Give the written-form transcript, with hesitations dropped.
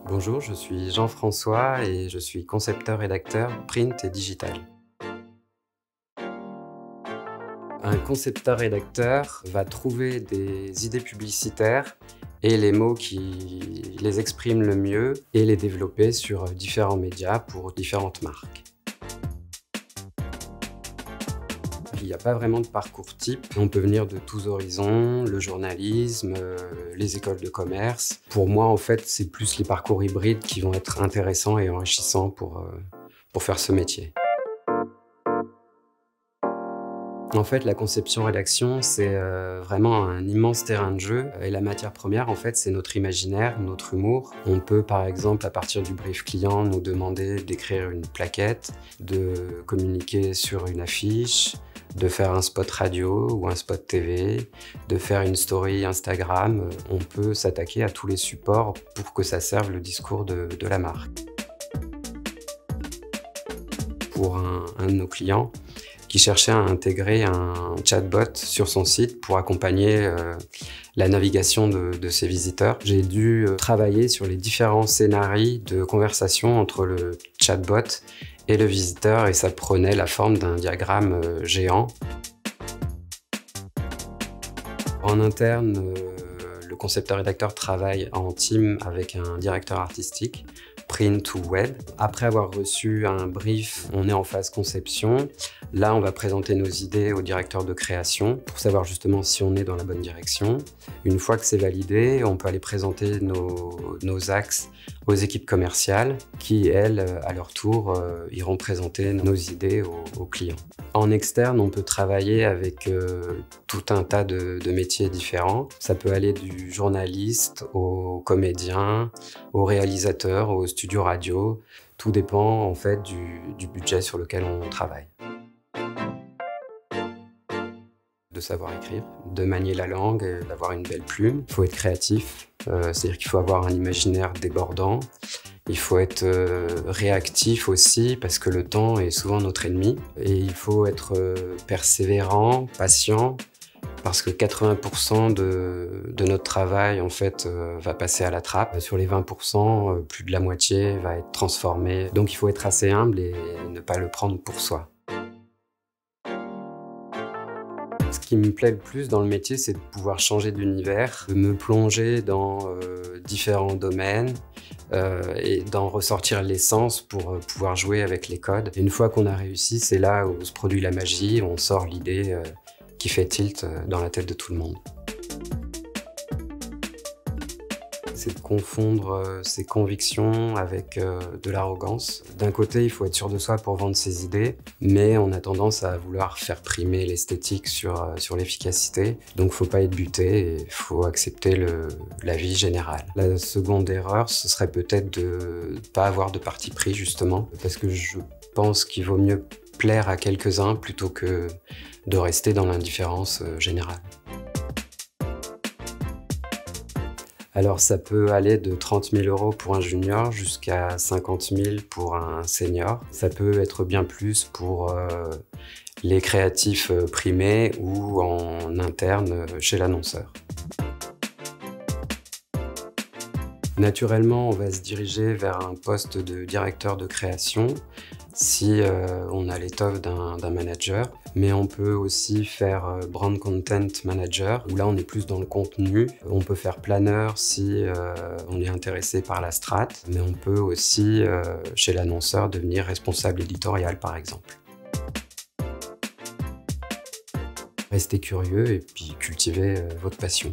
Bonjour, je suis Jean-François et je suis concepteur-rédacteur print et digital. Un concepteur-rédacteur va trouver des idées publicitaires et les mots qui les expriment le mieux et les développer sur différents médias pour différentes marques. Il n'y a pas vraiment de parcours type. On peut venir de tous horizons, le journalisme, les écoles de commerce. Pour moi, en fait, c'est plus les parcours hybrides qui vont être intéressants et enrichissants pour faire ce métier. En fait, la conception-rédaction, c'est vraiment un immense terrain de jeu. Et la matière première, en fait, c'est notre imaginaire, notre humour. On peut, par exemple, à partir du brief client, nous demander d'écrire une plaquette, de communiquer sur une affiche, de faire un spot radio ou un spot TV, de faire une story Instagram. On peut s'attaquer à tous les supports pour que ça serve le discours de la marque. Pour un de nos clients, qui cherchait à intégrer un chatbot sur son site pour accompagner la navigation de ses visiteurs. J'ai dû travailler sur les différents scénarios de conversation entre le chatbot et le visiteur et ça prenait la forme d'un diagramme géant. En interne, le concepteur-rédacteur travaille en team avec un directeur artistique, print ou web. Après avoir reçu un brief, on est en phase conception. Là, on va présenter nos idées au directeur de création pour savoir justement si on est dans la bonne direction. Une fois que c'est validé, on peut aller présenter nos axes aux équipes commerciales qui, elles, à leur tour, iront présenter nos idées aux clients. En externe, on peut travailler avec tout un tas de métiers différents. Ça peut aller du journaliste au comédien, au réalisateur, au studio radio. Tout dépend en fait du budget sur lequel on travaille. De savoir écrire, de manier la langue, d'avoir une belle plume. Il faut être créatif, c'est-à-dire qu'il faut avoir un imaginaire débordant. Il faut être réactif aussi parce que le temps est souvent notre ennemi. Et il faut être persévérant, patient, parce que 80% de notre travail en fait va passer à la trappe. Sur les 20%, plus de la moitié va être transformé. Donc il faut être assez humble et ne pas le prendre pour soi. Ce qui me plaît le plus dans le métier, c'est de pouvoir changer d'univers, de me plonger dans différents domaines et d'en ressortir l'essence pour pouvoir jouer avec les codes. Et une fois qu'on a réussi, c'est là où se produit la magie, on sort l'idée qui fait tilt dans la tête de tout le monde. C'est de confondre ses convictions avec de l'arrogance. D'un côté, il faut être sûr de soi pour vendre ses idées, mais on a tendance à vouloir faire primer l'esthétique sur l'efficacité. Donc, il ne faut pas être buté et il faut accepter la vie générale. La seconde erreur, ce serait peut-être de ne pas avoir de parti pris, justement, parce que je pense qu'il vaut mieux plaire à quelques-uns plutôt que de rester dans l'indifférence générale. Alors ça peut aller de 30 000 € pour un junior jusqu'à 50 000 pour un senior. Ça peut être bien plus pour les créatifs primés ou en interne chez l'annonceur. Naturellement, on va se diriger vers un poste de directeur de création si on a l'étoffe d'un manager. Mais on peut aussi faire brand content manager, où là on est plus dans le contenu. On peut faire planeur si on est intéressé par la strat, mais on peut aussi, chez l'annonceur, devenir responsable éditorial par exemple. Restez curieux et puis cultivez votre passion.